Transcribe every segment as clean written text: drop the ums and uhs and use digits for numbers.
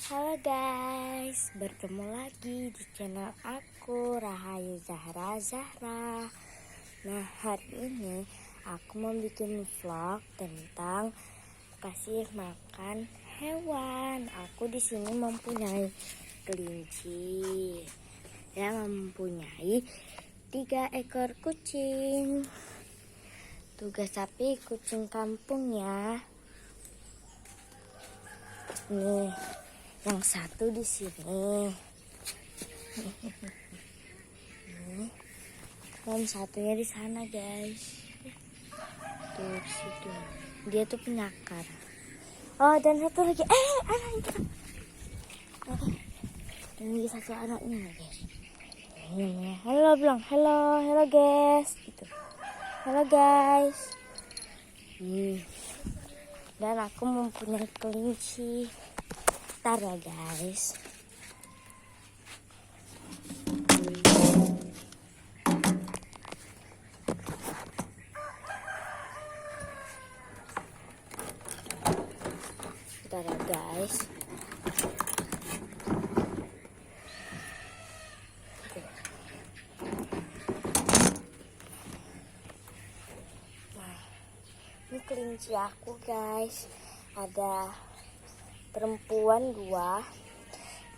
Halo guys, bertemu lagi di channel aku Rahayu Zahra. Nah, hari ini aku mau bikin vlog tentang kasih makan hewan. Aku di sini mempunyai kelinci yang mempunyai 3 ekor kucing. Tugas sapi kucing kampung ya. Nih, yang satu di sini. Yang satunya di sana, guys. Tuh, situ. Dia tuh penyakar. Oh, dan satu lagi. Anaknya. Ini satu anaknya, guys. Ini. Halo, bilang. Halo guys. Gitu. Halo, guys. Dan aku mempunyai kelinci. Bentar ya, guys. Bentar ya, guys. Nah, ini kelinci aku, guys. Ada perempuan 2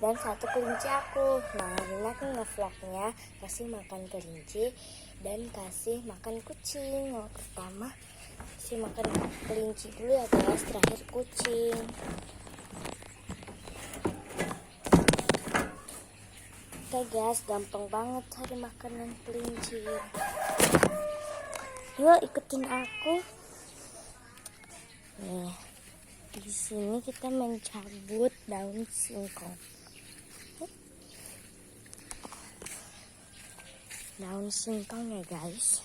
dan 1 kelinci aku. Nah, ini aku nge-vlognya kasih makan kelinci dan kasih makan kucing. Yang pertama kasih makan kelinci dulu ya, guys, terakhir kucing. Oke guys, gampang banget cari makanan kelinci. Yuk ikutin aku. Nih, di sini kita mencabut daun singkong. Daun singkong ya, guys.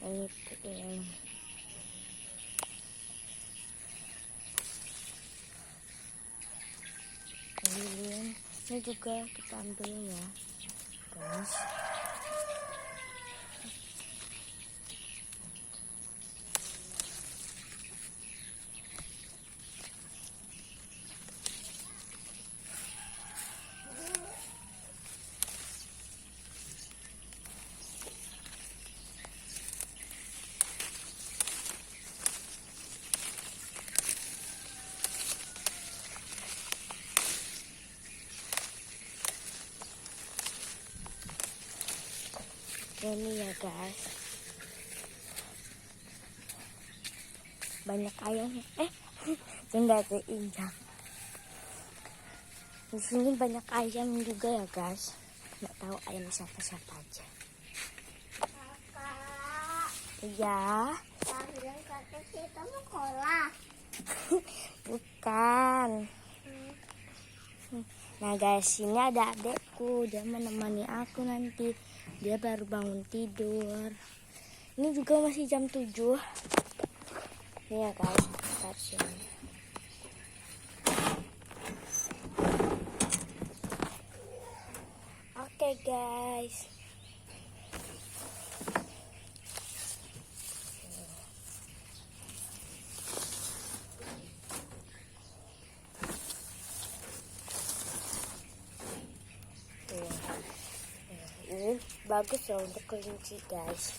Ini juga kita ambil ya, guys. Ini ya, guys, banyak ayamnya. Tidak keinjak. Di sini banyak ayam juga ya, guys. Nggak tahu ayam siapa aja. Iya. Kamu sekolah? Bukan. Nah guys, sini ada adekku. Dia menemani aku nanti. Dia baru bangun tidur. Ini juga masih jam 7. Nih ya, guys, kita sini. Oke, guys. Ini bagus ya untuk kelinci, guys.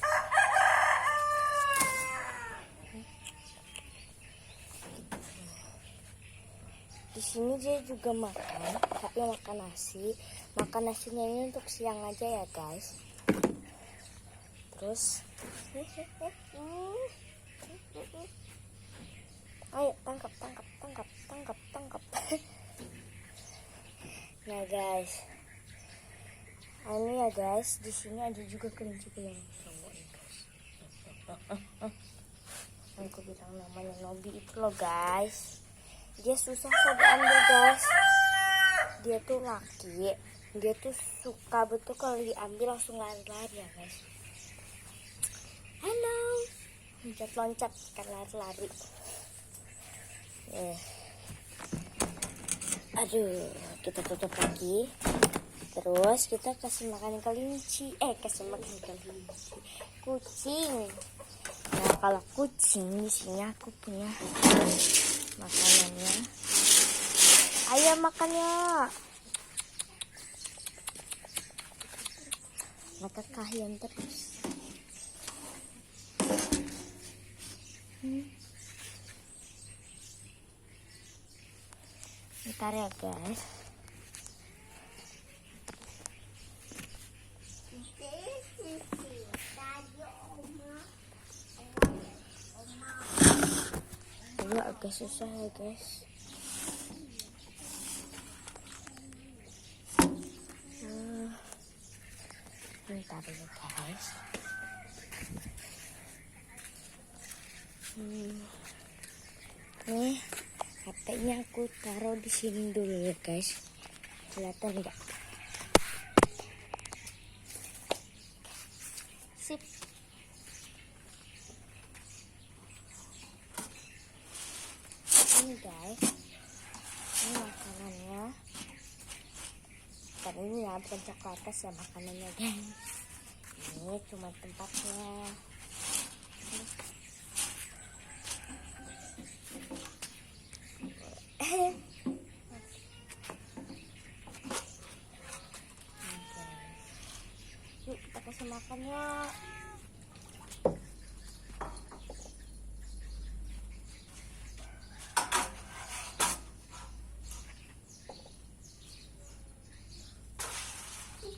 Di sini dia juga makan, tapi makan nasi. Makan nasinya ini untuk siang aja ya, guys. Terus, ayo tangkap. Nah, guys. Ini ya, guys, di sini ada juga kelinci yang cowok nih, guys. Aku bilang namanya Nobi itu loh, guys. Dia susah diambil, guys. Dia tuh laki. Dia tuh suka betul kalau diambil langsung lari-lari ya, guys. Halo. Loncat-loncat kan lari-lari. Aduh, kita tutup lagi. Terus kita kasih makan kelinci. Kasih makan kelinci. Kucing. Nah, kalau kucing. Di sini aku punya makanannya. Ayo makan ya. Mereka kahian terus. Bentar ya guys. Ini agak susah ya guys. Bentar ya guys. Nih HP-nya aku taruh di sini dulu ya guys. Kelihatan enggak? Sip. Ini guys, ini makanannya. Tapi ini ya bukan coklat ya makanannya guys. Ini cuma tempatnya. Yuk kita kasih makan ya.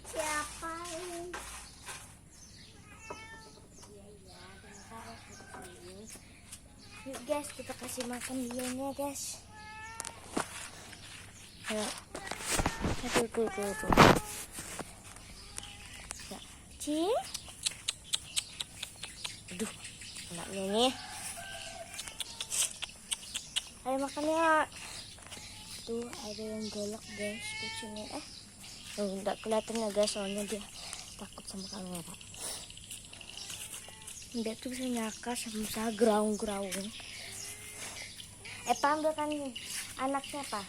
Siapa ini? Yuk guys, kita kasih makan dianya guys. Ayo. Tuh. Ya, cing. Aduh, anaknya nih. Ayo makan ya. Tuh ada yang galak guys kucingnya. Enggak kelihatan ya guys, soalnya dia takut sama kamera. Dia tuh bisa nyakar sama graung. Ambilkan anaknya apa?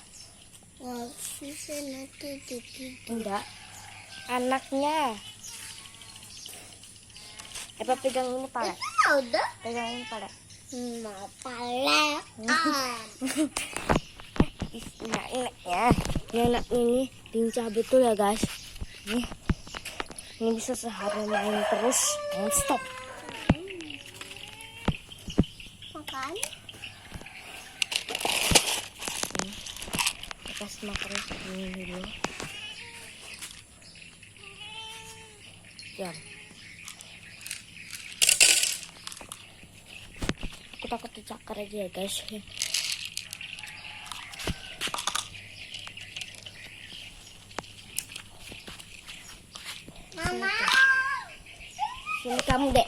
Bisa nanti gigi. Enggak, anaknya. Pegang ini pala. Udah. Pegang ini pala. Mau palek. Nah, ya. Ini anak ini lincah betul ya guys. Ini bisa sehari main terus, non stop. Makan. Kasih makan ini dulu. Diam. Aku takut dicakar aja ya guys. Mama. Sini kamu dek.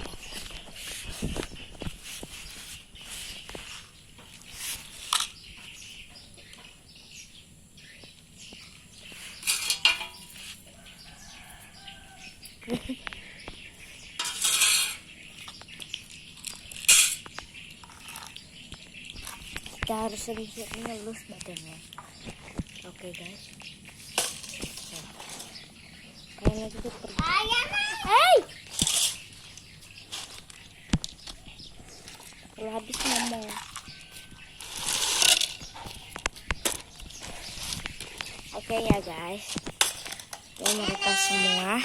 Kita harus sering-sering ngelus badannya. Oke guys. Kayaknya itu pergi. Hey! Kalau habis ngomong. Oke ya guys. Ya mereka semua.